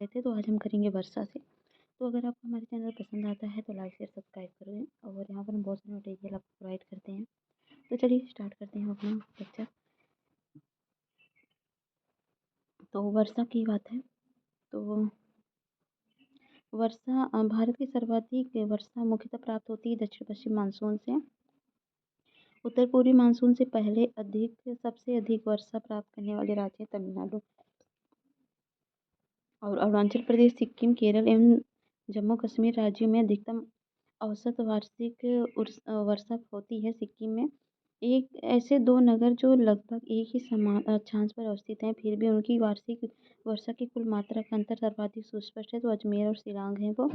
थे तो आज हम करेंगे वर्षा से। तो अगर आपको हमारे चैनल पसंद आता है तो लाइक शेयर सब्सक्राइब करें और यहाँ पर हम बहुत सारे मटेरियल आपको प्रोवाइड करते हैं। तो चलिए स्टार्ट करते हैं अपना लेक्चर। तो वर्षा की बात है। तो वर्षा भारत की सर्वाधिक वर्षा मुख्यतः प्राप्त होती है दक्षिण पश्चिम मानसून से। उत्तर पूर्वी मानसून से पहले सबसे अधिक वर्षा प्राप्त करने वाले राज्य हैं तमिलनाडु और अरुणाचल प्रदेश, सिक्किम, केरल एवं जम्मू कश्मीर राज्यों में अधिकतम औसत वार्षिक वर्षा होती है। सिक्किम में एक ऐसे दो नगर जो लगभग एक ही समान अक्षांश पर अवस्थित हैं, फिर भी उनकी वार्षिक वर्षा की कुल मात्रा का अंतर सर्वाधिक सुस्पष्ट है। तो अजमेर और शिलांग है वो।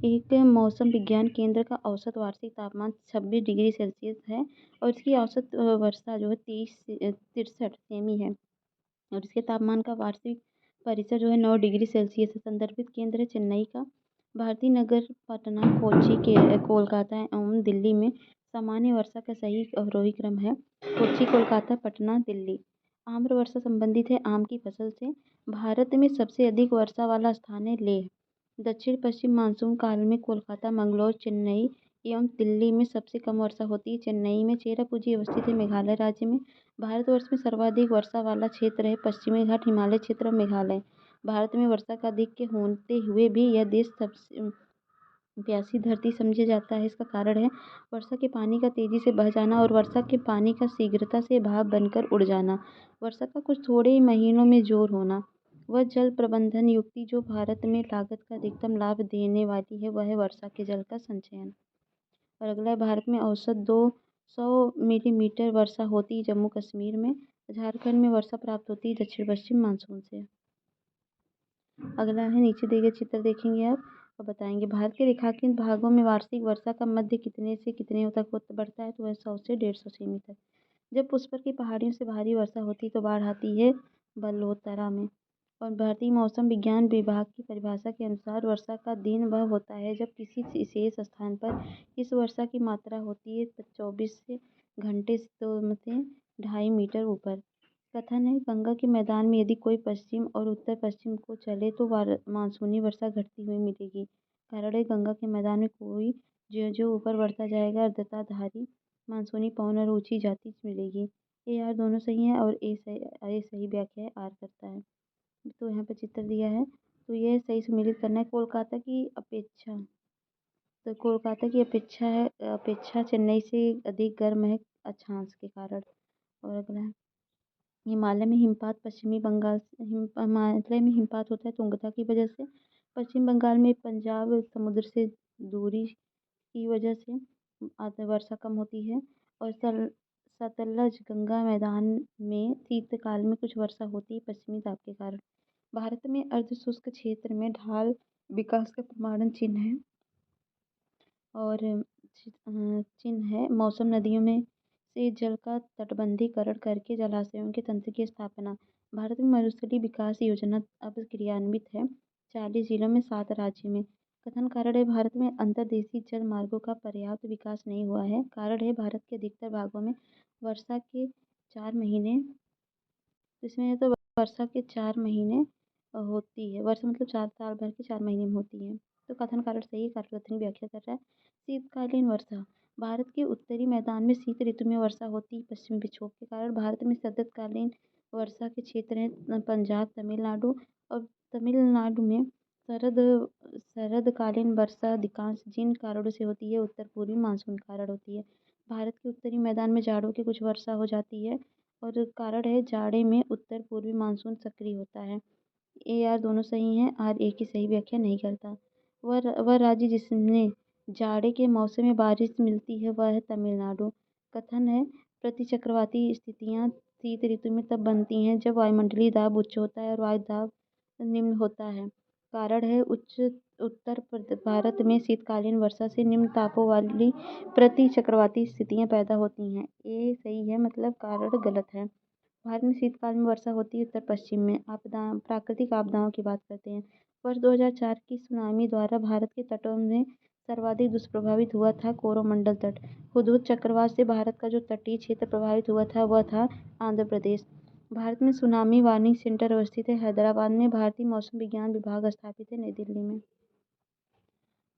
एक मौसम विज्ञान केंद्र का औसत वार्षिक तापमान 26 डिग्री सेल्सियस है और इसकी औसत वर्षा जो है 23 से 63 है और इसके तापमान का वार्षिक परिसर जो है 9 डिग्री सेल्सियस है। संदर्भित केंद्र है चेन्नई का। भारतीय नगर पटना, कोच्चि, के कोलकाता एवं दिल्ली में सामान्य वर्षा का सही अवरोही क्रम है। कोच्चि, कोलकाता, पटना, दिल्ली। आम्र वर्षा संबंधित है आम की फसल से। भारत में सबसे अधिक वर्षा वाला स्थान है लेह। दक्षिण पश्चिम मानसून काल में कोलकाता, मंगलौर, चेन्नई एवं दिल्ली में सबसे कम वर्षा होती है। चेन्नई में चेरापूंजी अवस्थित है मेघालय राज्य में। भारतवर्ष में सर्वाधिक वर्षा वाला क्षेत्र है पश्चिमी घाट, हिमालय क्षेत्र और मेघालय। भारत में वर्षा का अधिक होते हुए भी यह देश सबसे प्यासी धरती समझा जाता है। इसका कारण है वर्षा के पानी का तेजी से बह जाना और वर्षा के पानी का शीघ्रता से भाप बनकर उड़ जाना। वर्षा का कुछ थोड़े ही महीनों में जोर होना। वह जल प्रबंधन युक्ति जो भारत में लागत का अधिकतम लाभ देने वाली है वह है वर्षा के जल का संचयन। और अगला है भारत में औसत 200 मिलीमीटर वर्षा होती है जम्मू कश्मीर में। झारखंड में वर्षा प्राप्त होती है दक्षिण पश्चिम मानसून से। अगला है नीचे दिए गए चित्र देखेंगे आप और बताएंगे भारत के रेखांकित भागों में वार्षिक वर्षा का मध्य कितने से कितने तक बढ़ता है। तो वह 100 से 150 सेमी तक। जब पुष्कर की पहाड़ियों से भारी वर्षा होती है तो बाढ़ आती है बलोतरा में। और भारतीय मौसम विज्ञान विभाग की परिभाषा के अनुसार वर्षा का दिन वह होता है जब किसी विशेष स्थान पर इस वर्षा की मात्रा होती है 24 घंटे से 2.5 मीटर ऊपर। कथन है गंगा के मैदान में यदि कोई पश्चिम और उत्तर पश्चिम को चले तो मानसूनी वर्षा घटती हुई मिलेगी। कारण है गंगा के मैदान में कोई जो जो ऊपर बढ़ता जाएगा आर्द्रताधारी मानसूनी पवन और ऊंची जाति मिलेगी। ए आर दोनों सही है और ए सही व्याख्या है, आर करता है। तो यहाँ पे चित्र दिया है तो ये सही सम्मिलित करना है। कोलकाता की अपेक्षा चेन्नई से अधिक गर्म है अक्षांश के कारण। और अगला है हिमालय में हिमपात हिमालय में हिमपात होता है तुंगता की वजह से। पश्चिम बंगाल में पंजाब समुद्र से दूरी की वजह से वर्षा कम होती है। और सतलज गंगा मैदान में शीतकाल में कुछ वर्षा होती है पश्चिमी दाब के कारण। भारत में अर्ध शुष्क क्षेत्र में ढाल विकास का प्रमाणन चिन्ह है और चिन्ह है मौसम नदियों में से जल का तटबंधीकरण करके जलाशयों के तंत्र की स्थापना। भारत में मरुस्थलीय विकास योजना अब क्रियान्वित है 40 जिलों में 7 राज्यों में। कथन कारण है भारत में अंतर्देशीय जल मार्गों का पर्याप्त विकास नहीं हुआ है। कारण है भारत के अधिकतर भागों में वर्षा के 4 महीने इसमें तो वर्षा के 4 महीने होती है। वर्षा मतलब 4 साल भर के 4 महीने में होती है। तो कथन कारण सही, कार्यकथन व्याख्या कर रहा है। शीतकालीन वर्षा भारत के उत्तरी मैदान में शीत ऋतु में वर्षा होती है पश्चिमी विक्षोभ के कारण। भारत में शरदकालीन वर्षा के क्षेत्र हैं पंजाब, तमिलनाडु और तमिलनाडु में शरदकालीन वर्षा अधिकांश जिन कारणों से होती है उत्तर पूर्वी मानसून कारण होती है। भारत के उत्तरी मैदान में जाड़ों की कुछ वर्षा हो जाती है और कारण है जाड़े में उत्तर पूर्वी मानसून सक्रिय होता है। ए आर दोनों सही हैं, आर ए की सही व्याख्या नहीं करता। वह राज्य जिसमें जाड़े के मौसम में बारिश मिलती है वह है तमिलनाडु। कथन है प्रतिचक्रवाती स्थितियाँ शीत ऋतु में तब बनती हैं जब वायुमंडलीय दाब उच्च होता है और वायु दाब निम्न होता है। कारण है उत्तर भारत में शीतकालीन वर्षा से निम्न तापों वाली प्रतिचक्रवाती स्थितियाँ पैदा होती हैं। ये सही है मतलब कारण गलत है। भारत में शीतकाल में वर्षा होती है उत्तर पश्चिम में। प्राकृतिक आपदाओं की बात करते हैं। वर्ष 2004 की सुनामी द्वारा भारत के तटों में सर्वाधिक दुष्प्रभावित हुआ था कोरोमंडल तट। हुदहुद चक्रवात से भारत का जो तटीय क्षेत्र प्रभावित हुआ था वह था आंध्र प्रदेश। भारत में सुनामी वार्निंग सेंटर अवस्थित है हैदराबाद में। भारतीय मौसम विज्ञान विभाग स्थापित है नई दिल्ली में।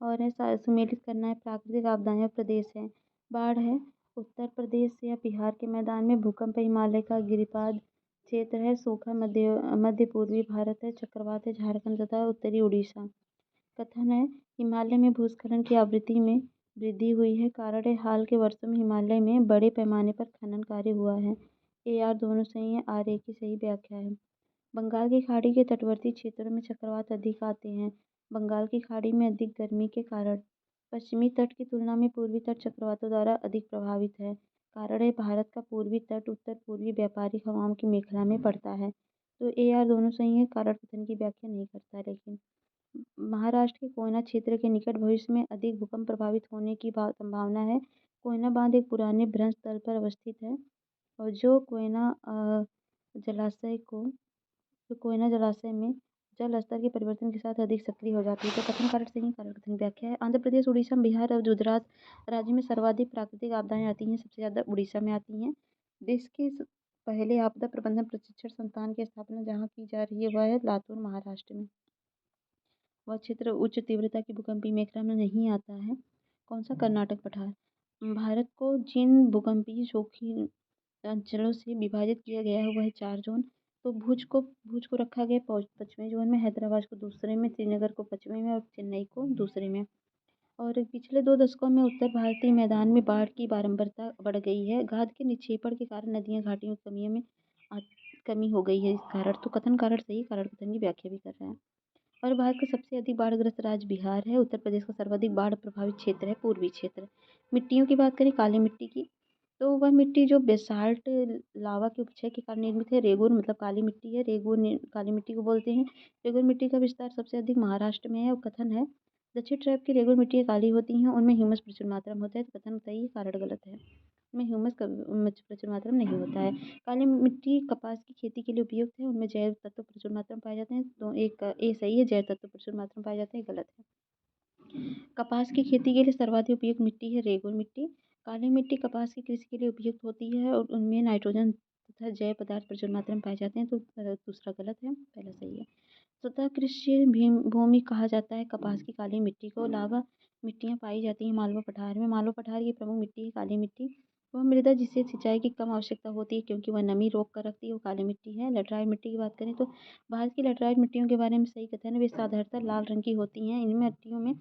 और है सुमेलित करना है प्राकृतिक आपदाएं और प्रदेश है। बाढ़ है उत्तर प्रदेश या बिहार के मैदान में। भूकंप है हिमालय का गिरिपाद क्षेत्र है। सूखा मध्य पूर्वी भारत है। चक्रवात है झारखंड तथा उत्तरी उड़ीसा। कथन है हिमालय में भूस्खलन की आवृत्ति में वृद्धि हुई है। कारण है हाल के वर्षों में हिमालय में बड़े पैमाने पर खनन कार्य हुआ है। ए आर दोनों सही है, आर ए की सही व्याख्या है। बंगाल की खाड़ी के तटवर्ती क्षेत्रों में चक्रवात अधिक आते हैं। बंगाल की खाड़ी में अधिक गर्मी के कारण पश्चिमी तट की तुलना में पूर्वी तट चक्रवातों द्वारा अधिक प्रभावित है। कारण है भारत का पूर्वी तट उत्तर पूर्वी व्यापारिक हवाओं की मेखला में पड़ता है। तो ए आर दोनों सही है, कारण कथन की व्याख्या नहीं करता है। लेकिन महाराष्ट्र के कोयना क्षेत्र के निकट भविष्य में अधिक भूकंप प्रभावित होने की संभावना है। कोयना बांध एक पुराने भ्रंश तल पर अवस्थित है और जो जलाशय को कोयना जलाशय में जल स्तर के परिवर्तन के साथ अधिक सक्रिय हो जाती है। तो कथन कारक सही, कारक कथन व्याख्या है। आंध्र प्रदेश, उड़ीसा, बिहार और गुजरात राज्य में सर्वाधिक प्राकृतिक आपदाएं आती हैं। सबसे ज़्यादा उड़ीसा में आती हैं। देश के पहले आपदा प्रबंधन प्रशिक्षण संस्थान की स्थापना जहाँ की जा रही है वह है लातूर महाराष्ट्र में। वह क्षेत्र उच्च तीव्रता की भूकंपीय मेखला में नहीं आता है। कौन सा? कर्नाटक पठार। भारत को जिन भूकंपीय जोखिम अंचलों से विभाजित किया गया है वह 4 जोन। तो भुज को रखा गया पश्चिमी जोन में, हैदराबाद को दूसरे में, श्रीनगर को पश्चिमी में और चेन्नई को दूसरे में। और पिछले 2 दशकों में उत्तर भारतीय मैदान में बाढ़ की बारंबारता बढ़ गई है। गाद के निक्षेपण के कारण नदियाँ घाटियों कमियों में कमी हो गई है इस कारण। तो कथन कारण सही, कारण कथन की व्याख्या भी कर रहा है। और भारत का सबसे अधिक बाढ़ग्रस्त राज्य बिहार है। उत्तर प्रदेश का सर्वाधिक बाढ़ प्रभावित क्षेत्र है पूर्वी क्षेत्र। मिट्टियों की बात करें काली मिट्टी की, तो वह मिट्टी जो बेसाल्ट लावा के उपक्षय के कारण निर्मित है। रेगूर मतलब काली मिट्टी है, काली मिट्टी को बोलते हैं। रेगूर मिट्टी का विस्तार सबसे अधिक महाराष्ट्र में है। और कथन है दक्षिण ट्रैप की रेगूर मिट्टी काली होती हैं, उनमें ह्यूमस प्रचुर मात्रा में होता है। तो कथन सही है, कारण गलत है। उनमें ह्यूमस प्रचुर मात्रा में नहीं होता है। काली मिट्टी कपास की खेती के लिए उपयुक्त है। उनमें जैव तत्व प्रचुर मात्रा में पाए जाते हैं। तो एक ए सही है, जैव तत्व प्रचुर मात्रा में पाए जाते हैं, गलत है। कपास की खेती के लिए सर्वाधिक उपयुक्त मिट्टी है रेगुर मिट्टी। काली मिट्टी कपास की कृषि के लिए उपयुक्त होती है और उनमें नाइट्रोजन तथा जैव पदार्थ प्रचुर मात्रा में पाए जाते हैं। तो दूसरा गलत है, पहला सही है। सतह कृषि भूमि कहा जाता है कपास की काली मिट्टी को। लावा मिट्टियाँ पाई जाती हैं मालवा पठार में। मालवा पठार की प्रमुख मिट्टी है काली मिट्टी। वह मृदा जिसे सिंचाई की कम आवश्यकता होती है क्योंकि वह नमी रोक कर रखती है, वो काली मिट्टी है। लैटराइट मिट्टी की बात करें तो भारत की लैटराइट मिट्टियों के बारे में सही कथन है वे साधारणतः लाल रंग की होती हैं। इनमें मिट्टियों में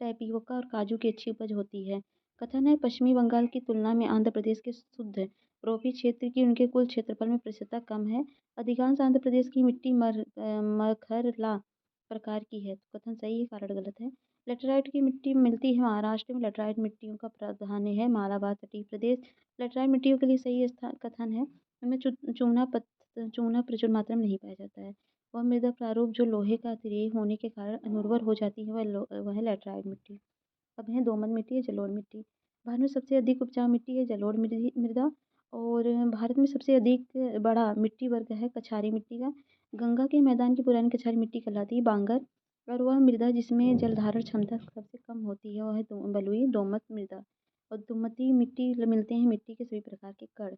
टैपियोका और काजू की अच्छी उपज होती है। कथन है पश्चिमी बंगाल की तुलना में आंध्र प्रदेश के शुद्ध रोपी क्षेत्र की उनके कुल क्षेत्रफल में प्रतिशतता कम है। अधिकांश आंध्र प्रदेश की मिट्टी मरखरला प्रकार की है। तो कथन सही है, कारण गलत है। लेटराइट की मिट्टी मिलती है महाराष्ट्र में। लेटराइट मिट्टियों का प्राधान्य है मालाबार तटीय प्रदेश। लेटराइट मिट्टियों के लिए सही कथन है उनमें चूना प्रचुर मात्रा में नहीं पाया जाता है। वह मृदा प्रारूप जो लोहे का अतिरेक होने के कारण अनुर्वर हो जाती है वह लैटराइट मिट्टी। अब है दोमट मिट्टी या जलोढ़ मिट्टी। भारत में सबसे अधिक उपजाऊ मिट्टी है जलोढ़ मृदा। और भारत में सबसे अधिक बड़ा मिट्टी वर्ग है कछारी मिट्टी का। गंगा के मैदान की पुरानी कछारी मिट्टी कहलाती है बांगर। और वह मृदा जिसमें जलधारण क्षमता सबसे कम होती है वह है बलुई दोमट मृदा। और दोमती मिट्टी मिलते हैं मिट्टी के सभी प्रकार के कण।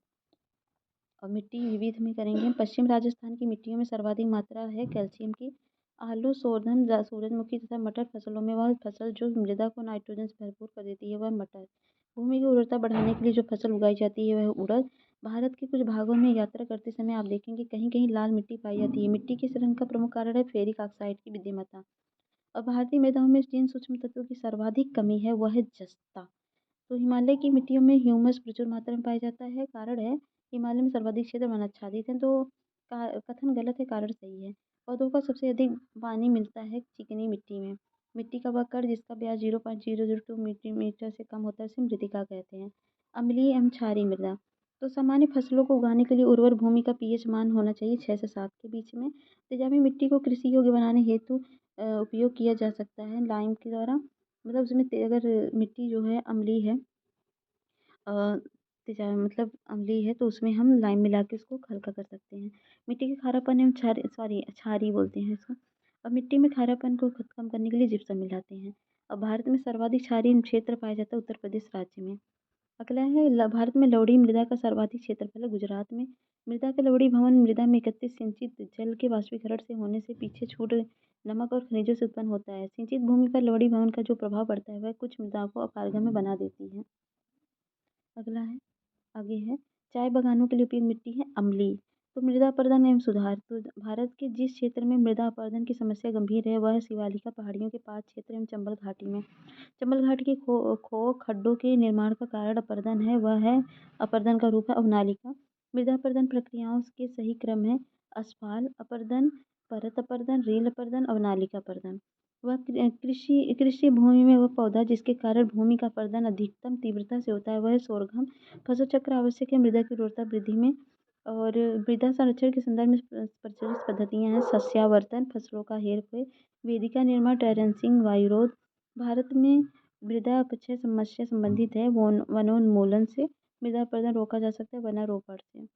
और मिट्टी विविध में करेंगे। पश्चिम राजस्थान की मिट्टियों में सर्वाधिक मात्रा है कैल्शियम की। आलू, सोरधन, सूरजमुखी तथा मटर फसलों में वह फसल जो मृदा को नाइट्रोजन से भरपूर कर देती है वह मटर। भूमि की उर्वरता बढ़ाने के लिए जो फसल उगाई जाती है वह उड़द। भारत के कुछ भागों में यात्रा करते समय आप देखेंगे कहीं कहीं लाल मिट्टी पाई जाती है। मिट्टी के इस रंग का प्रमुख कारण है फेरिक ऑक्साइड की विद्यमाता। और भारतीय मृदाओं में जिन सूक्ष्म तत्वों की सर्वाधिक कमी है वह है जस्ता। तो हिमालय की मिट्टियों में ह्यूमस प्रचुर मात्रा में पाया जाता है। कारण है हिमालय में सर्वाधिक क्षेत्र वनाच्छादित है। तो कथन गलत है, कारण सही है। पौधों का सबसे अधिक पानी मिलता है चिकनी मिट्टी में। मिट्टी का वह कण जिसका ब्यास 0.002 मिलीमीटर से कम होता है उसे मृतिका कहते हैं। अम्लीय एवं क्षारीय मृदा। तो सामान्य फसलों को उगाने के लिए उर्वर भूमि का पीएच मान होना चाहिए 6 से 7 के बीच में। तेजाबी मिट्टी को कृषि योग्य बनाने हेतु उपयोग किया जा सकता है लाइम के द्वारा। मतलब उसमें अगर मिट्टी जो है अम्लीय है अ, मतलब अम्लीय है तो उसमें हम लाइम मिला के उसको हल्का कर सकते हैं। मिट्टी के खारापन एवं क्षारीय बोलते हैं इसको। और मिट्टी में खारापन को कम करने के लिए जिप्सम मिलाते हैं। और भारत में सर्वाधिक क्षारीय क्षेत्र पाया जाता है उत्तर प्रदेश राज्य में। अगला है भारत में लवड़ी मृदा का सर्वाधिक क्षेत्रफल है गुजरात में। मृदा का लवड़ी भवन मृदा में एकत्रित सिंचित जल के वाष्पीकरण से होने से पीछे छूट नमक और खनिजों से उत्पन्न होता है। सिंचित भूमि पर लवड़ी भवन का जो प्रभाव पड़ता है वह कुछ मृदा को अपारगम्य बना देती है। अगला है आगे है चाय बागानों के लिए उपयुक्त मिट्टी है अम्लीय। तो मृदा अपरदन एवं सुधार। तो भारत के जिस क्षेत्र में मृदा अपरदन की समस्या गंभीर है वह शिवालिका पहाड़ियों के पास क्षेत्र एवं चंबल घाटी में। चंबल घाटी के खो खड्डों के निर्माण का कारण अपरदन है, वह है अपरदन का रूप है अवनालिका। मृदा अपरदन प्रक्रियाओं के सही क्रम है असफाल अपरदन, परत अपरदन, रेल अपरदन, अवनालिका अपरदन। वह कृषि कृषि भूमि में वह पौधा जिसके कारण भूमि का अपरदन अधिकतम तीव्रता से होता है वह है सोरघम। फसल चक्र आवश्यक है मृदा की उर्वरता वृद्धि में। और मृदा संरक्षण के संदर्भ में प्रचलित पद्धतियां हैं सस्यावर्तन, फसलों का हेरफेर, वेदिका निर्माण, टेरेसिंग, वायुरोध। भारत में मृदा अपक्षय समस्या संबंधित है वनोन्मूलन से मृदा अपरदन रोका जा सकता है वनारोपण से।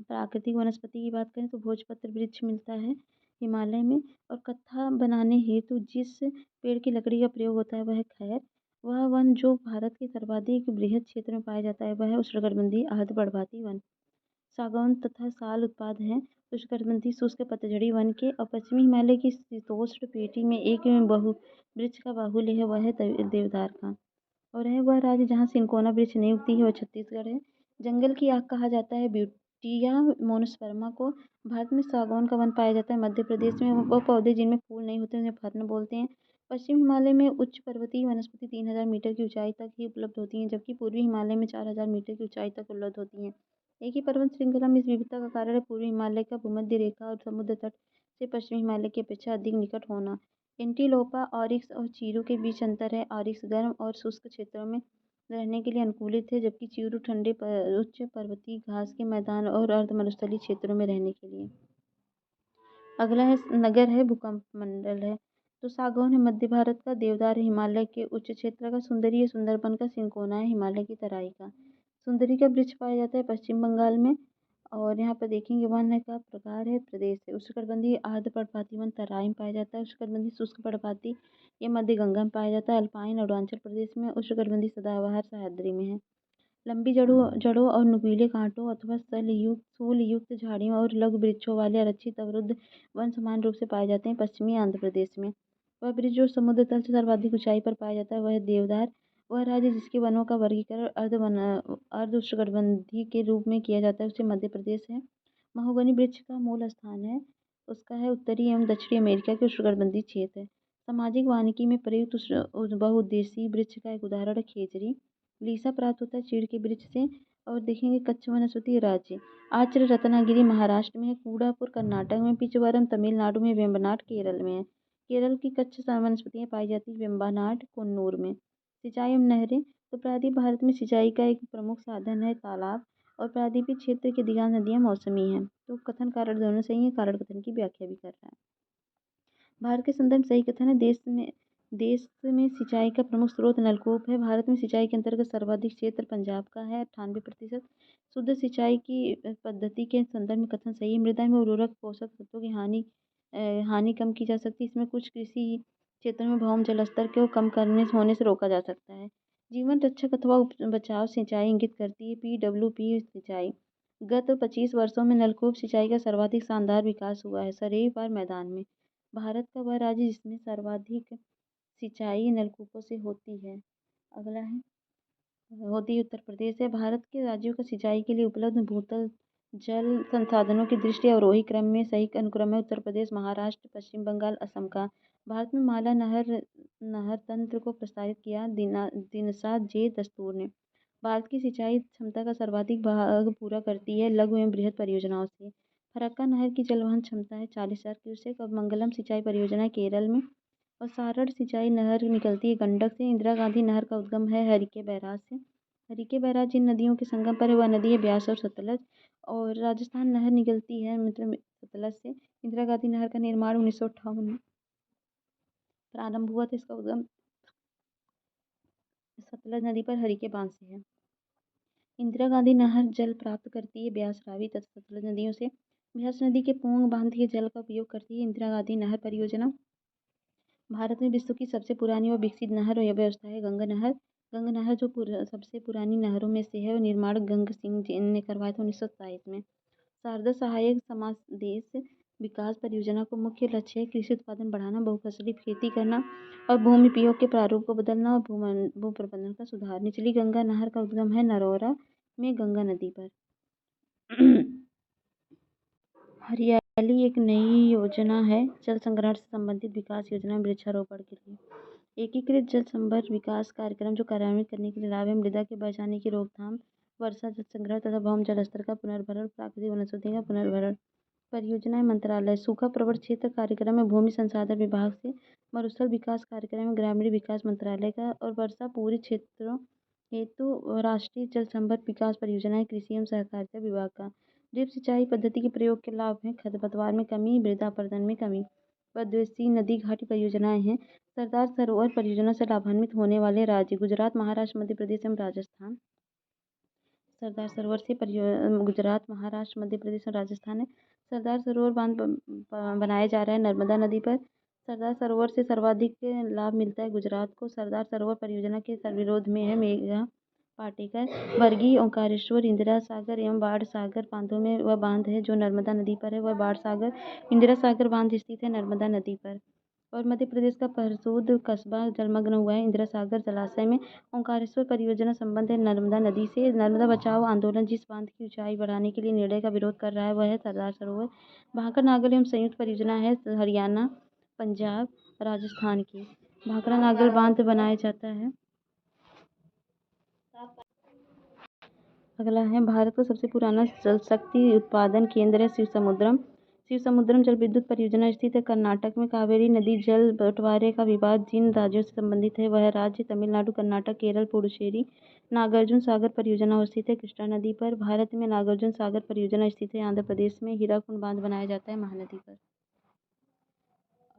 प्राकृतिक वनस्पति की बात करें तो भोजपत्र वृक्ष मिलता है हिमालय में। और कत्था बनाने हेतु जिस पेड़ की लकड़ी का प्रयोग होता है वह है खैर। वह वन जो भारत के सर्वाधिक बृहद क्षेत्र में पाया जाता है वह है उष्णकटिबंधीय अर्धपर्णपाती वन। सागौन तथा साल उत्पाद हैं उष्णकटिबंधीय शुष्क पतझड़ी वन के। और पश्चिमी हिमालय की शीतोष्ण पेटी में एक बहु वृक्ष का बाहुल्य है वह है देवदार का। और है वह राज्य जहाँ सिनकोना वृक्ष नहीं उगती है वह छत्तीसगढ़ है। जंगल की आग कहा जाता है ब्यूटिया मोनोस्पर्मा को। भारत में सागौन का वन पाया जाता है मध्य प्रदेश में। वह पौधे जिनमें फूल नहीं होते उन्हें फर्न बोलते हैं। पश्चिम हिमालय में उच्च पर्वतीय वनस्पति 3000 मीटर की ऊंचाई तक ही उपलब्ध होती हैं जबकि पूर्वी हिमालय में 4000 मीटर की ऊंचाई तक उपलब्ध होती हैं। एक ही पर्वत श्रृंखला में इस विविधता का कारण है पूर्वी हिमालय का भूमध्य रेखा और समुद्र तट से पश्चिमी हिमालय की अपेक्षा अधिक निकट होना। एंटीलोपा ऑरिक्स और चीरू के बीच अंतर है। ऑरिक्स गर्म और शुष्क क्षेत्रों में रहने के लिए अनुकूलित है जबकि चीरू ठंडे उच्च पर्वतीय घास के मैदान और अर्धमरुस्थलीय क्षेत्रों में रहने के लिए। अगला है नगर है भूकंप मंडल है। तो सागौन है मध्य भारत का। देवदार है हिमालय के उच्च क्षेत्र का। सुंदरी है सुंदरबन का। सिंकोना है हिमालय की तराई का। सुंदरी का वृक्ष पाया जाता है पश्चिम बंगाल में। और यहाँ पर देखेंगे वन का प्रकार है प्रदेश है उष्णकटिबंधीय अर्धपर्णपाती वन तराई में पाया जाता है। उष्णकटिबंधीय शुष्क पर्णपाती ये मध्य गंगा में पाया जाता है। अल्पाइन अरुणाचल प्रदेश में। उष्णकटिबंधीय सदाबहार सह्याद्री में है। लंबी जड़ों जड़ों और नुकीले कांटों अथवा सूल युक्त झाड़ियों और लघु वृक्षों वाले आरक्षित अवरुद्ध वन समान रूप से पाए जाते हैं पश्चिमी आंध्र प्रदेश में। वह वृक्ष जो समुद्र तल से सर्वाधिक ऊंचाई पर पाया जाता है वह है देवदार। वह राज्य जिसके वनों का वर्गीकरण अर्ध उष्णकटिबंधीय के रूप में किया जाता है उसे मध्य प्रदेश है। महोगनी वृक्ष का मूल स्थान है उसका है उत्तरी एवं दक्षिणी अमेरिका के उष्णकटिबंधीय क्षेत्र है। सामाजिक वानिकी में प्रयुक्त बहुउद्देशीय वृक्ष का एक उदाहरण है खेजड़ी। लीसा प्राप्त होता है चीड़ के वृक्ष से। और देखेंगे कच्छ वनस्पति राज्य आच्र रत्नागिरी महाराष्ट्र में है। कूड़ापुर कर्नाटक में। पिचवरम तमिलनाडु में। वेम्बनाड केरल में है। केरल की कच्छ वनस्पतियाँ पाई जाती है वेम्बनाड कुन्नूर में। सिंचाई एवं नहरें। तो प्रायद्वीप भारत में सिंचाई का एक प्रमुख साधन है तालाब। और प्रायद्वीपीय क्षेत्र की अधिकांश नदियाँ मौसमी हैं। तो कथन कारण दोनों सही है कारण कथन की व्याख्या भी कर रहा है। भारत के संदर्भ में सही कथन है देश में सिंचाई का प्रमुख स्रोत नलकूप है। भारत में सिंचाई के अंतर्गत सर्वाधिक क्षेत्र पंजाब का है 98%। शुद्ध सिंचाई की पद्धति के संदर्भ में कथन सही है। मृदा में उर्वरक पोषक तत्वों की हानि कम की जा सकती है। इसमें कुछ कृषि क्षेत्रों में भौम जल स्तर को कम करने होने से रोका जा सकता है। जीवन रक्षक अथवा बचाव सिंचाई इंगित करती है PWP सिंचाई। गत 25 वर्षों में नलकूप सिंचाई का सर्वाधिक शानदार विकास हुआ है सरेपार मैदान में। भारत का वह राज्य जिसमें सर्वाधिक सिंचाई नलकूपों से होती है अगला है होती उत्तर प्रदेश है। भारत के राज्यों का सिंचाई के लिए उपलब्ध भूतल जल संसाधनों की दृष्टि अवरोही क्रम में सही अनुक्रम है उत्तर प्रदेश, महाराष्ट्र, पश्चिम बंगाल, असम का। भारत में माला नहर नहर तंत्र को प्रस्तावित किया दिनसा जे दस्तूर ने। भारत की सिंचाई क्षमता का सर्वाधिक भाग पूरा करती है लघु एवं बृहद परियोजनाओं से। फरक्का नहर की जलवहन क्षमता है 40,000 क्यूसेक। और मंगलम सिंचाई परियोजना केरल में। और सारण सिंचाई नहर निकलती है गंडक से। इंदिरा गांधी नहर का उद्गम है हरिके बैराज से। हरिके बैराज जिन नदियों के संगम पर है वह नदी है ब्यास और सतलज। और राजस्थान नहर निकलती है मतलब सतलज से। इंदिरा गांधी नहर का निर्माण 1958 में प्रारंभ हुआ था। इसका उद्गम सतलज नदी पर हरिके बांध से है। इंदिरा गांधी नहर जल प्राप्त करती है ब्यास रावी तथा सतलज नदियों से। ब्यास नदी के पोंग बांध के जल का उपयोग करती है इंदिरा गांधी नहर परियोजना। भारत में विश्व की सबसे पुरानी व विकसित नहर व्यवस्था है गंगा नहर। गंगा नहर जो सबसे पुरानी नहरों में से है और निर्माण गंग सिंह जी ने करवाया था 1927 में। शारदा सहायक समादेश विकास परियोजना को मुख्य लक्ष्य है कृषि उत्पादन बढ़ाना, बहुफसली खेती करना और भूमि उपयोग के प्रारूप को बदलना और भू प्रबंधन का सुधार। निचली गंगा नहर का उद्गम है नरौरा में गंगा नदी पर। हरियाली एक नई योजना है जल संग्रहण से संबंधित विकास योजना में वृक्षारोपण के लिए। एकीकृत जल संभर विकास कार्यक्रम जो कार्यान्वित करने के लिए लाभ है मृदा के बह जाने की रोकथाम, वर्षा जल संग्रह तथा भौम जल स्तर का पुनर्भरण, प्राकृतिक वनस्पति का पुनर्भरण। परियोजनाएं मंत्रालय सूखा प्रवण क्षेत्र कार्यक्रम में भूमि संसाधन विभाग से, मरुस्थल विकास कार्यक्रम में ग्रामीण विकास मंत्रालय का और वर्षा पूरी क्षेत्रों हेतु राष्ट्रीय जल संभर विकास परियोजनाएं कृषि एवं सहकारिता विभाग का। ड्रिप सिंचाई पद्धति के प्रयोग के लाभ हैं खरपतवार में कमी, मृदा अपरदन में कमी। बहुउद्देशीय नदी घाटी परियोजनाएं हैं सरदार सरोवर परियोजना से लाभान्वित होने वाले राज्य गुजरात, महाराष्ट्र, मध्य प्रदेश एवं राजस्थान। सरदार सरोवर से गुजरात, महाराष्ट्र, मध्य प्रदेश और राजस्थान है। सरदार सरोवर बांध बनाया जा रहा है नर्मदा नदी पर। सरदार सरोवर से सर्वाधिक लाभ मिलता है गुजरात को। सरदार सरोवर परियोजना के विरोध में है मेघा पाटेकर। वर्गीय, ओंकारेश्वर, इंदिरा सागर एवं बाढ़ सागर बांधों में वह बांध है जो नर्मदा नदी पर है। वह बाढ़ सागर, इंदिरा सागर बांध स्थित है नर्मदा नदी पर। और मध्य प्रदेश का परसूद कस्बा जलमग्न हुआ है इंदिरा सागर जलाशय में। ओंकारेश्वर परियोजना संबंध है नर्मदा नदी से। नर्मदा बचाओ आंदोलन जिस बांध की ऊंचाई बढ़ाने के लिए निर्णय का विरोध कर रहा है वह है सरदार सरोवर। भाखड़ा नागल एवं संयुक्त परियोजना है हरियाणा, पंजाब, राजस्थान की। भाखड़ा नागल बांध बनाया जाता है। अगला है भारत का सबसे पुराना जल शक्ति उत्पादन केंद्र है शिव समुद्रम। शिव समुद्रम जल विद्युत परियोजना स्थित है कर्नाटक में। कावेरी नदी जल बंटवारे का विवाद जिन राज्यों से संबंधित है वह राज्य तमिलनाडु, कर्नाटक, केरल, पुडुचेरी। नागार्जुन सागर परियोजना स्थित है कृष्णा नदी पर। भारत में नागार्जुन सागर परियोजना स्थित है आंध्र प्रदेश में। हीराकुंड बांध बनाया जाता है महानदी पर।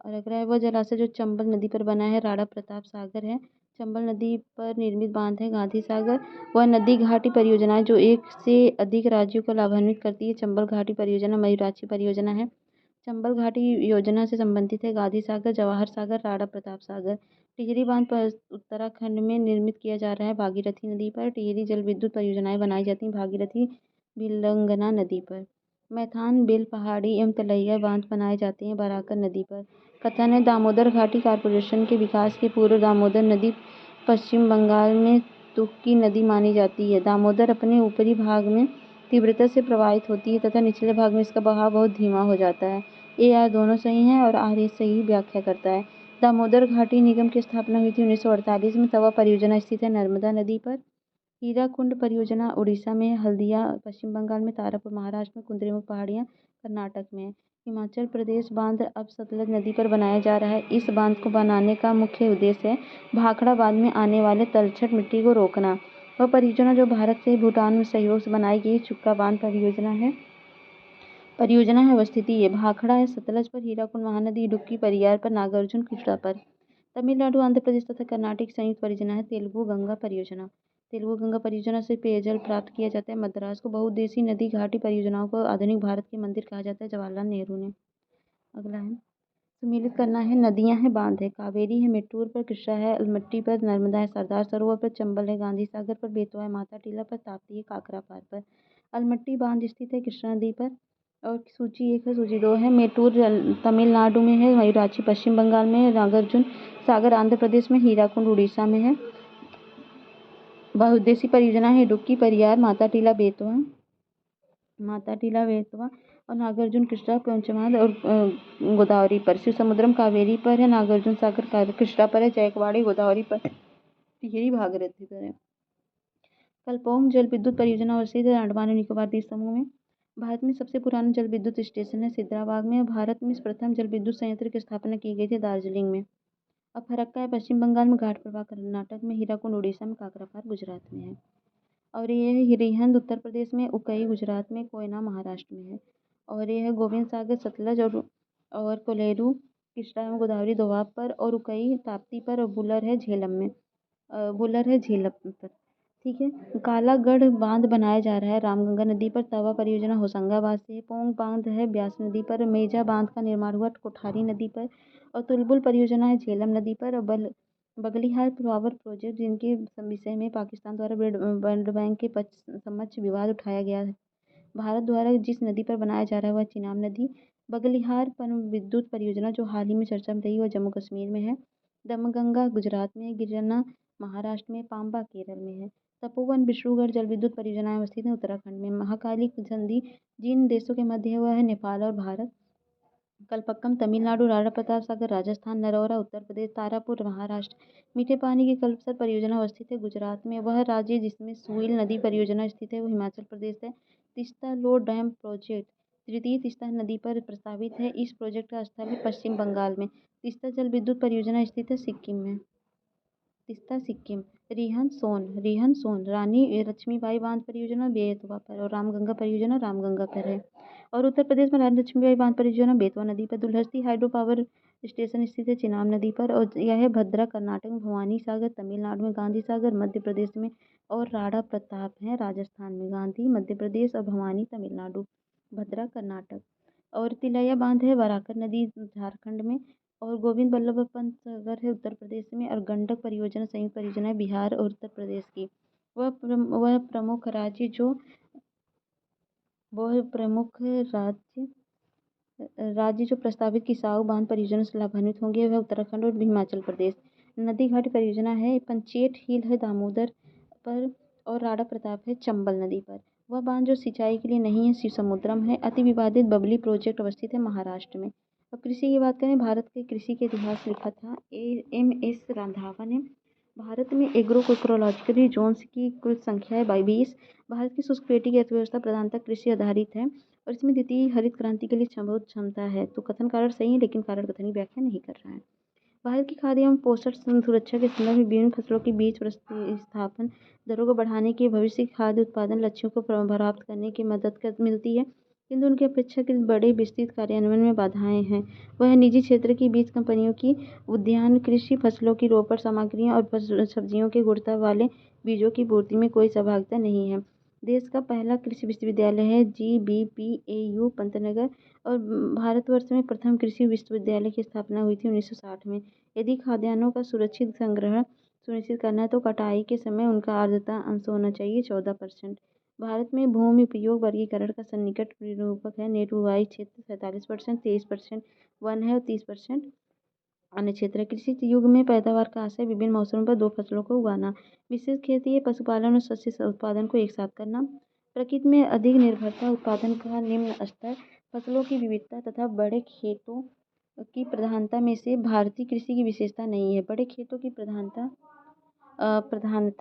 और अगला है वह जलाशय जो चंबल नदी पर बना है राणा प्रताप सागर है। चंबल नदी पर निर्मित बांध है गांधी सागर। वह नदी घाटी परियोजना जो एक से अधिक राज्यों को लाभान्वित करती है। चंबल घाटी परियोजना मयूराक्षी परियोजना है। चंबल घाटी योजना से संबंधित है गांधी सागर, जवाहर सागर, राणा प्रताप सागर। टिहरी बांध पर उत्तराखंड में निर्मित किया जा रहा है भागीरथी नदी पर। टिहरी जल विद्युत परियोजनाएं बनाई जाती हैं भागीरथी भिलंगना नदी पर। मैथान बेल पहाड़ी एवं तलैया बांध बनाए जाते हैं बराकर नदी पर। कथन है दामोदर घाटी कॉरपोरेशन के विकास के पूर्व दामोदर नदी पश्चिम बंगाल में तुर्की नदी मानी जाती है। दामोदर अपने ऊपरी भाग में तीव्रता से प्रवाहित होती है तथा निचले भाग में इसका बहाव बहुत धीमा हो जाता है। ए आर दोनों सही हैं और आर ए सही व्याख्या करता है। दामोदर घाटी निगम की स्थापना हुई थी 1948 में। तवा परियोजना स्थित है नर्मदा नदी पर। हीराकुंड परियोजना उड़ीसा में, हल्दिया पश्चिम बंगाल में, तारापुर महाराष्ट्र में, कुद्रेमुख पहाड़ियाँ कर्नाटक में। हिमाचल प्रदेश बांध अब सतलज नदी पर बनाया जा रहा है। इस बांध को बनाने का मुख्य उद्देश्य है भाखड़ा बांध में आने वाले तलछट मिट्टी को रोकना। वह परियोजना जो भारत से भूटान में सहयोग से बनाई गई चुक्का बांध परियोजना है वह स्थिति है भाखड़ा है सतलज पर, हीराकुंड महानदी, इडुक्की परियार पर, नागार्जुन कृष्णा पर। तमिलनाडु, आंध्र प्रदेश तथा कर्नाटक की संयुक्त परियोजना है तेलुगु गंगा परियोजना। तेलुगु गंगा परियोजना से पेयजल प्राप्त किया जाता है। मद्रास को बहुउद्देशीय नदी घाटी परियोजनाओं को आधुनिक भारत के मंदिर कहा जाता है जवाहरलाल नेहरू ने। अगला है सम्मिलित करना है नदियां हैं बांध है कावेरी है मेट्टूर पर, कृष्णा है अलमट्टी पर, नर्मदा है सरदार सरोवर पर, चंबल है गांधी सागर पर, बेतवा है माता टीला पर, ताप्ती है काकरा पार पर। अलमट्टी बांध स्थित है कृष्णा नदी पर। और सूची 1 है, सूची 2 है। मेट्टूर तमिलनाडु में है, मयूराक्षी पश्चिम बंगाल में है, नागार्जुन सागर आंध्र प्रदेश में, हीराकुंड उड़ीसा में है। बहुउद्देशीय परियोजना है इडुक्की परियार, माता टीला बेतवा और नागार्जुन कृष्णा पंचमहल और गोदावरी पर। शिव समुद्रम कावेरी पर है, नागार्जुन सागर कृष्णा पर है, जायकवाड़ी गोदावरी पर, टिहरी भागीरथी पर है। कलपोंग जल विद्युत परियोजना स्थित है अंडमान और निकोबार द्वीप समूह में। भारत में सबसे पुराना जल विद्युत स्टेशन है सिद्राबाग में। भारत में प्रथम जल विद्युत संयंत्र की स्थापना की गई थी दार्जिलिंग में। अब फरक्का है पश्चिम बंगाल में, घाट प्रवाह कर्नाटक में, हीराकुंड उड़ीसा में, काकरापार गुजरात में है। और ये है हिरिहंद उत्तर प्रदेश में, उकई गुजरात में, कोयना महाराष्ट्र में है। और ये है गोविंद सागर सतलज और कोलेरू कृष्णा एवं गोदावरी दोआब पर, और उकई ताप्ती पर, और बुलर है झेलम पर। ठीक है। कालागढ़ बांध बनाया जा रहा है रामगंगा नदी पर। तवा परियोजना होशंगाबाद से है। पोंग बांध है ब्यास नदी पर। मेजा बांध का निर्माण हुआ कोठारी नदी पर। और तुलबुल परियोजना है झेलम नदी पर। और बगलिहार पावर प्रोजेक्ट, जिनके विषय में पाकिस्तान द्वारा वर्ल्ड बैंक के समक्ष विवाद उठाया गया है। भारत द्वारा जिस नदी पर बनाया जा रहा है वह चिनाब नदी। बगलिहार पनविद्युत परियोजना जो हाल ही में चर्चा में रही वह जम्मू कश्मीर में है। दमगंगा गुजरात में, गिरना महाराष्ट्र में, पांबा केरल में है। तपोवन डिब्रूगढ़ जल विद्युत परियोजनाएं अवस्थित हैं उत्तराखंड में। महाकाली संधि जिन देशों के मध्य है वह है नेपाल और भारत। कल्पक्कम तमिलनाडु, राणा प्रताप सागर राजस्थान, नरौरा उत्तर प्रदेश, तारापुर महाराष्ट्र। मीठे पानी की कल्पसर परियोजना अवस्थित है गुजरात में। वह राज्य जिसमें सुइल नदी परियोजना स्थित है वो हिमाचल प्रदेश है। तीस्ता लो डैम प्रोजेक्ट तृतीय तीस्ता नदी पर प्रस्तावित है। इस प्रोजेक्ट का स्थल है पश्चिम बंगाल में। तीस्ता जल विद्युत परियोजना स्थित है सिक्किम में। तीस्ता सिक्किम। रिहन सोन रानी लक्ष्मीबाई बांध परियोजना बेतवा पर और रामगंगा परियोजना रामगंगा पर है। और उत्तर प्रदेश में रानी लक्ष्मीबाई बांध परियोजना बेतवा नदी पर। दुलहस्ती हाइड्रो पावर स्टेशन स्थित है चिनाब नदी पर और यह है भद्रा कर्नाटक में। भवानी सागर तमिलनाडु में, गांधी सागर मध्य प्रदेश में और राणा प्रताप है राजस्थान में। गांधी मध्य प्रदेश और भवानी तमिलनाडु, भद्रा कर्नाटक। और तिलैया बांध है बराकर नदी झारखंड में और गोविंद बल्लभ पंत सागर है उत्तर प्रदेश में। और गंडक परियोजना संयुक्त परियोजना है बिहार और उत्तर प्रदेश की। वह प्रमुख राज्य जो प्रस्तावित किसाऊ बांध परियोजना से लाभान्वित होंगे वह उत्तराखंड और हिमाचल प्रदेश। नदी घाटी परियोजना है पंचेट हिल है दामोदर पर और राणा प्रताप है चंबल नदी पर। वह बांध जो सिंचाई के लिए नहीं है शिवसमुद्रम है। अति विवादित बबली प्रोजेक्ट अवस्थित है महाराष्ट्र में। अब कृषि की बात करें, भारत के कृषि के इतिहास लिखा था एम.एस. रंधावा ने। भारत में एग्रो-इकोलॉजिकल जोन्स की कुल संख्या है 22। भारत की शुष्क पेटी की अर्थव्यवस्था प्रधानतः कृषि आधारित है और इसमें द्वितीय हरित क्रांति के लिए बहुत क्षमता है। तो कथन कारण सही है लेकिन कारण कथन की व्याख्या नहीं कर रहा है। भारत की खाद्य एवं पोषण सुरक्षा के संदर्भ में विभिन्न फसलों के बीच प्रतिस्थापन दरों को बढ़ाने के भविष्य के खाद्य उत्पादन लक्ष्यों को प्राप्त करने की मदद मिलती है, किंतु उनकी अपेक्षाकृत बड़े विस्तृत कार्यान्वयन में बाधाएं हैं। वह निजी क्षेत्र की बीज कंपनियों की उद्यान कृषि फसलों की रोपण सामग्रियों और सब्जियों के गुणवत्ता वाले बीजों की पूर्ति में कोई सहभागिता नहीं है। देश का पहला कृषि विश्वविद्यालय है GBPAU पंतनगर और भारतवर्ष में प्रथम कृषि विश्वविद्यालय की स्थापना हुई थी 1960 में। यदि खाद्यान्नों का सुरक्षित संग्रह सुनिश्चित करना है तो कटाई के समय उनका आर्द्रता अंश होना चाहिए 14%। भारत में भूमि उपयोग वर्गीकरण का सन्निकट निरूपक है। नेट बुवाई क्षेत्र 47%, 23% वन है और 30% अन्य क्षेत्र। कृषि युग में पैदावार का आशय विभिन्न मौसमों पर दो फसलों को उगाना। विशेष खेती है पशुपालन और शस्य उत्पादन को एक साथ करना। प्रकृति में अधिक निर्भरता, उत्पादन का निम्न स्तर, फसलों की विविधता तथा बड़े खेतों की प्रधानता में से भारतीय कृषि की विशेषता नहीं है। बड़े खेतों की प्रधानता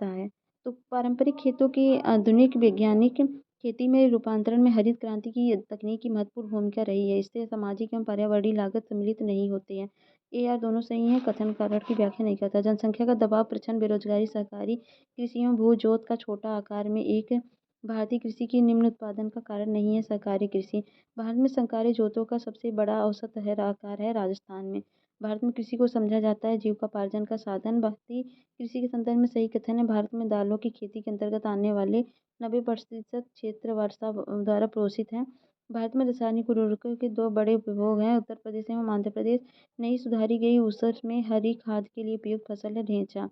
है। तो पारंपरिक खेतों की आधुनिक वैज्ञानिक खेती में रूपांतरण में हरित क्रांति की तकनीक की महत्वपूर्ण भूमिका रही है। इससे सामाजिक एवं पर्यावरणीय लागत सम्मिलित नहीं होती है। AR दोनों सही है, कथन कारण की व्याख्या नहीं करता। जनसंख्या का दबाव, प्रचंड बेरोजगारी, सहकारी कृषि एवं भू जोत का छोटा आकार में एक भारतीय कृषि की निम्न उत्पादन का कारण नहीं है। सहकारी कृषि भारत में सहकारी जोतों का सबसे बड़ा औसत है आकार है राजस्थान में। भारत में कृषि को समझा जाता है जीविकोपार्जन का साधन। भारतीय कृषि के संदर्भ में सही कथन है भारत में दालों की खेती के अंतर्गत आने वाले 90% क्षेत्र वर्षा द्वारा पोषित है। भारत में रासायनिक उर्वरकों के दो बड़े उपभोग हैं, उत्तर प्रदेश एवं आंध्र प्रदेश। नई सुधारी गई ऊसर में हरी खाद के लिए उपयुक्त फसल है ढेंचा।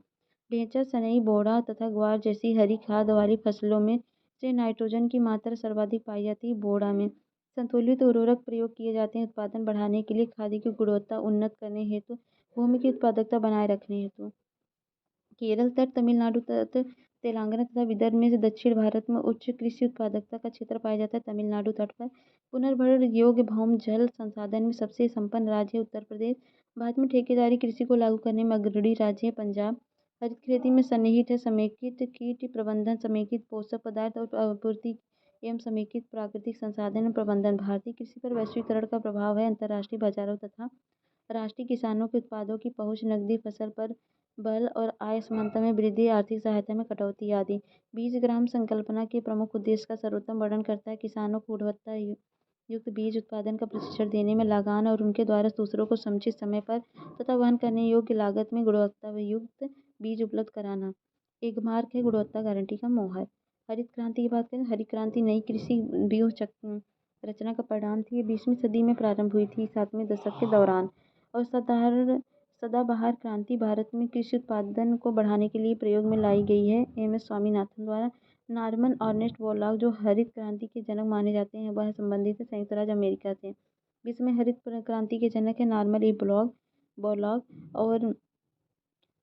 ढेंचा, सनई, बोड़ा तथा ग्वार जैसी हरी खाद वाली फसलों में से नाइट्रोजन की मात्रा सर्वाधिक पाई जाती है बोड़ा में। संतुलित उर्वरक प्रयोग किए जाते हैं उत्पादन बढ़ाने के लिए, खाद्य की गुणवत्ता उन्नत करने हेतु, भूमि की उत्पादकता बनाए रखने हेतु। केरल तट, तमिलनाडु तट, तेलंगाना तथा विदर्भ में से दक्षिण भारत में उच्च कृषि उत्पादकता का क्षेत्र पाया जाता है। तमिलनाडु तट पर पुनर्भरण योग्य भौम जल संसाधन में सबसे संपन्न राज्य है उत्तर प्रदेश। भारत में ठेकेदारी कृषि को लागू करने में अग्रणी राज्य है पंजाब। हरित खेती में सन्निहित है समेकित कीट प्रबंधन, समेकित पोषक पदार्थ और आपूर्ति एवं समेकित प्राकृतिक संसाधन प्रबंधन। भारतीय कृषि पर वैश्वीकरण का प्रभाव है। अंतर्राष्ट्रीय बाजारों तथा राष्ट्रीय किसानों के उत्पादों की पहुंच, नकदी फसल पर बल और आय समानता में वृद्धि, आर्थिक सहायता में कटौती आदि। बीज ग्राम संकल्पना के प्रमुख उद्देश्य का सर्वोत्तम वर्णन करता है किसानों को गुणवत्ता युक्त बीज उत्पादन का प्रशिक्षण देने में लगान और उनके द्वारा दूसरों को समुचित समय पर तथा वहन करने योग्य लागत में गुणवत्ता युक्त बीज उपलब्ध कराना। एगमार्क है गुणवत्ता गारंटी का मोहर। हरित क्रांति की बात करें, हरित क्रांति नई कृषि व्यूह रचना का परिणाम थी। 20वीं सदी में प्रारंभ हुई थी 7वें दशक के दौरान और सदाबहार क्रांति भारत में कृषि उत्पादन को बढ़ाने के लिए प्रयोग में लाई गई है। एम.एस. स्वामीनाथन द्वारा। नॉर्मन अर्नेस्ट बोरलॉग जो हरित क्रांति के जनक माने जाते हैं, वह संबंधित संयुक्त राज्य अमेरिका से। विश्व में हरित क्रांति के जनक है नॉर्मन ई बोरलॉग। और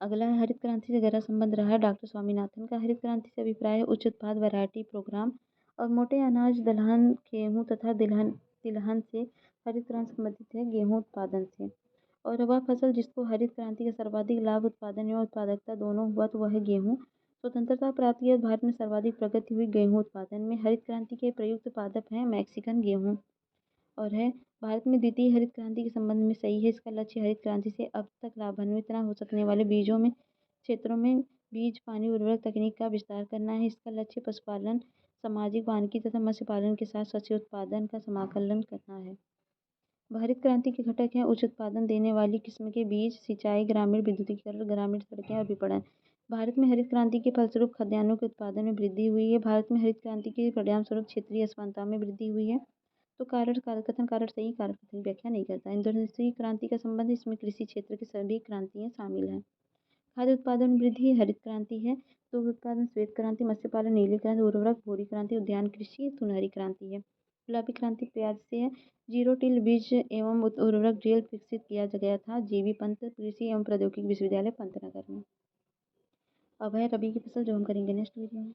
अगला है हरित क्रांति से गहरा संबंध रहा है डॉक्टर स्वामीनाथन का। हरित क्रांति से अभिप्राय है उच्च उत्पाद वैरायटी प्रोग्राम और मोटे अनाज दलहन गेहूँ तथा तिलहन से। हरित क्रांति संबंधित है गेहूँ उत्पादन से। और वह फसल जिसको हरित क्रांति का सर्वाधिक लाभ उत्पादन एवं उत्पादकता दोनों हुआ तो वह है गेहूँ। स्वतंत्रता प्राप्त के बाद भारत में सर्वाधिक प्रगति हुई गेहूँ उत्पादन में। हरित क्रांति के प्रयुक्त पादप हैं मैक्सिकन गेहूँ। और है भारत में द्वितीय हरित क्रांति के संबंध में सही है। इसका लक्ष्य हरित क्रांति से अब तक लाभान्वित न हो सकने वाले बीजों में क्षेत्रों में बीज पानी उर्वरक तकनीक का विस्तार करना है। इसका लक्ष्य पशुपालन, सामाजिक वानिकी तथा मत्स्य पालन के साथ स्वच्छ उत्पादन का समाकलन करना है। हरित क्रांति के घटक हैं उच्च उत्पादन देने वाली किस्म के बीज, सिंचाई, ग्रामीण विद्युतीकरण, ग्रामीण सड़कें और विपणन। भारत में हरित क्रांति के फलस्वरूप खाद्यान्नों के उत्पादन में वृद्धि हुई है। भारत में हरित क्रांति के परिणामस्वरूप क्षेत्रीय असमानता में वृद्धि हुई है। तो कारण कथन कारक सही, कारक कथन व्याख्या नहीं करता। इंडस्ट्री क्रांति का संबंध, इसमें कृषि क्षेत्र की सभी क्रांतियाँ शामिल हैं। खाद्य उत्पादन में वृद्धि हरित क्रांति है। दुग्ध उत्पादन श्वेत क्रांति, मत्स्य पालन नीली क्रांति, उर्वरक भूरी क्रांति, उद्यान कृषि सुनहरी क्रांति है। गुलाबी क्रांति प्याज से है। जीरो टिल बीज एवं उर्वरक ड्रिल विकसित किया गया था जीवी पंत कृषि एवं प्रौद्योगिकी विश्वविद्यालय पंतनगर में। अब है रबी की फसल जो हम करेंगे नेक्स्ट वीडियो में।